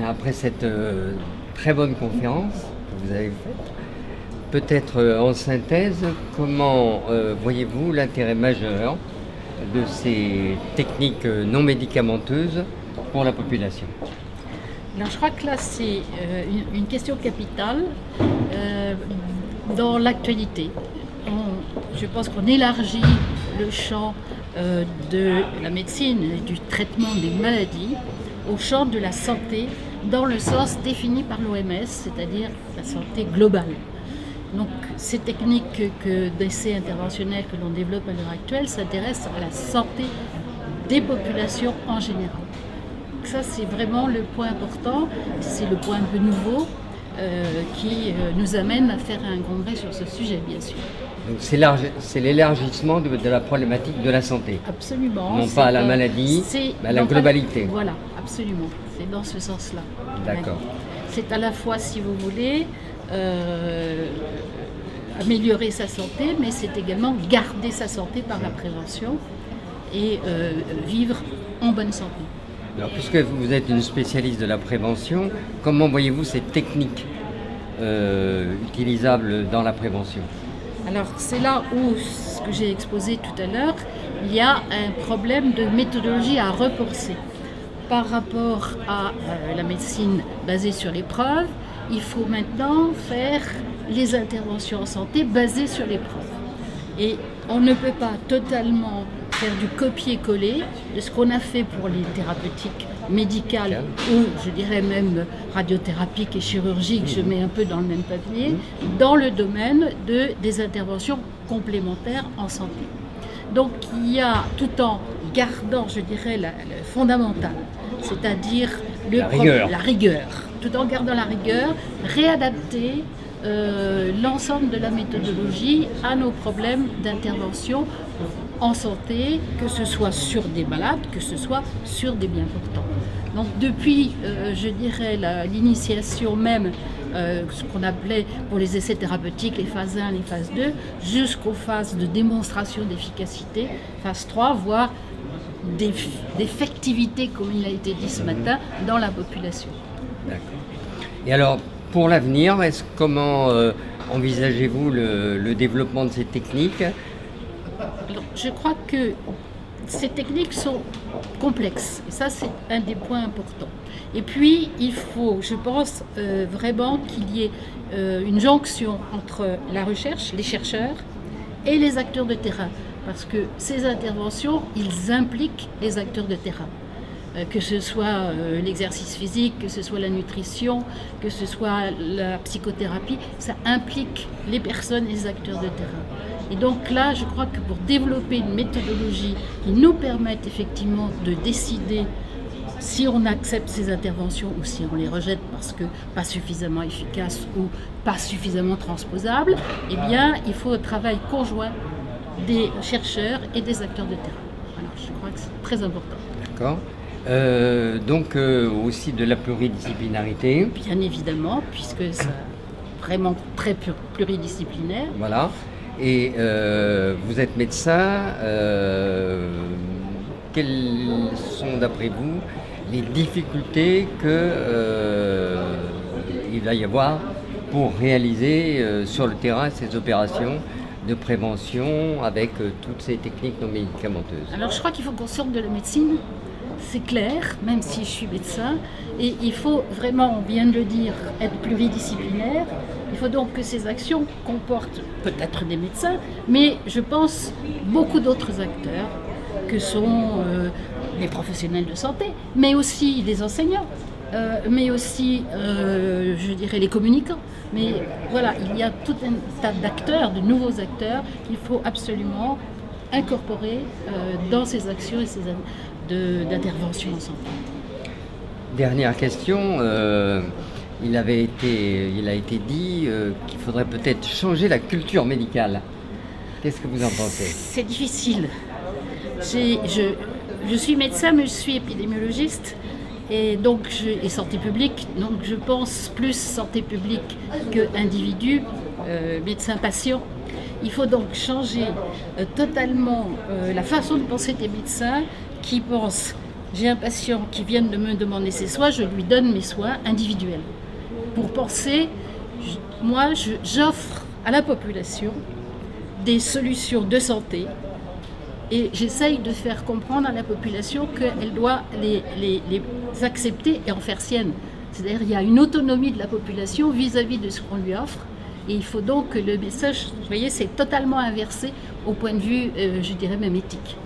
après cette très bonne conférence que vous avez faite, peut-être en synthèse, comment voyez-vous l'intérêt majeur de ces techniques non médicamenteuses pour la population? Alors, je crois que là, c'est une question capitale dans l'actualité. Je pense qu'on élargit le champ de la médecine et du traitement des maladies au champ de la santé dans le sens défini par l'OMS, c'est-à-dire la santé globale. Donc, ces techniques d'essais interventionnels que l'on développe à l'heure actuelle s'intéressent à la santé des populations en général. Donc ça, c'est vraiment le point important, c'est le point un peu nouveau qui nous amène à faire un congrès sur ce sujet, bien sûr. Donc c'est l'élargissement de la problématique de la santé. Absolument. Non pas à la maladie, mais à la globalité. Voilà, absolument. C'est dans ce sens-là. D'accord. C'est à la fois, si vous voulez, améliorer sa santé, mais c'est également garder sa santé par la prévention et vivre en bonne santé. Alors, puisque vous êtes une spécialiste de la prévention, comment voyez-vous ces techniques utilisables dans la prévention? Alors, c'est là où, ce que j'ai exposé tout à l'heure, il y a un problème de méthodologie à repenser. Par rapport à la médecine basée sur les preuves, il faut maintenant faire les interventions en santé basées sur les preuves. Et on ne peut pas totalement faire du copier-coller de ce qu'on a fait pour les thérapeutiques médicales ou je dirais même radiothérapiques et chirurgiques, je mets un peu dans le même panier, dans le domaine des interventions complémentaires en santé. Donc il y a, tout en gardant, je dirais, le fondamental, c'est-à-dire la rigueur, tout en gardant la rigueur, réadapter l'ensemble de la méthodologie à nos problèmes d'intervention en santé, que ce soit sur des malades, que ce soit sur des biens portants. Donc depuis, je dirais, l'initiation même, ce qu'on appelait pour les essais thérapeutiques, les phases 1, les phases 2, jusqu'aux phases de démonstration d'efficacité, phase 3, voire d'effectivité, comme il a été dit ce matin, dans la population. D'accord. Et alors, pour l'avenir, comment envisagez-vous le développement de ces techniques? Alors, je crois que ces techniques sont complexes, et ça c'est un des points importants. Et puis il faut, je pense, vraiment qu'il y ait une jonction entre la recherche, les chercheurs et les acteurs de terrain, parce que ces interventions, ils impliquent les acteurs de terrain. Que ce soit l'exercice physique, que ce soit la nutrition, que ce soit la psychothérapie, ça implique les personnes et les acteurs de terrain. Et donc là, je crois que pour développer une méthodologie qui nous permette effectivement de décider si on accepte ces interventions ou si on les rejette parce que pas suffisamment efficaces ou pas suffisamment transposables, eh bien, il faut un travail conjoint des chercheurs et des acteurs de terrain. Alors, je crois que c'est très important. D'accord. Donc aussi de la pluridisciplinarité. Bien évidemment, puisque c'est vraiment très pluridisciplinaire. Voilà. Et vous êtes médecin. Quelles sont, d'après vous, les difficultés qu'il va y avoir pour réaliser sur le terrain ces opérations de prévention avec toutes ces techniques non médicamenteuses? Alors je crois qu'il faut qu'on sorte de la médecine. C'est clair, même si je suis médecin, et il faut vraiment, on vient de le dire, être pluridisciplinaire. Il faut donc que ces actions comportent peut-être des médecins, mais je pense beaucoup d'autres acteurs, que sont les professionnels de santé, mais aussi les enseignants, mais aussi, je dirais, les communicants. Mais voilà, il y a tout un tas d'acteurs, de nouveaux acteurs, qu'il faut absolument incorporer dans ces actions et ces d'intervention en santé. Dernière question, il a été dit qu'il faudrait peut-être changer la culture médicale. Qu'est-ce que vous en pensez? C'est difficile. Je suis médecin, mais je suis épidémiologiste et donc et santé publique, donc je pense plus santé publique que individu, médecin-patient. Il faut donc changer totalement la façon de penser des médecins qui pensent j'ai un patient qui vient de me demander ses soins, je lui donne mes soins individuels. Pour penser, j'offre à la population des solutions de santé et j'essaye de faire comprendre à la population qu'elle doit les accepter et en faire siennes. C'est-à-dire qu'il y a une autonomie de la population vis-à-vis de ce qu'on lui offre. Et il faut donc que le message, vous voyez, c'est totalement inversé au point de vue, je dirais même éthique.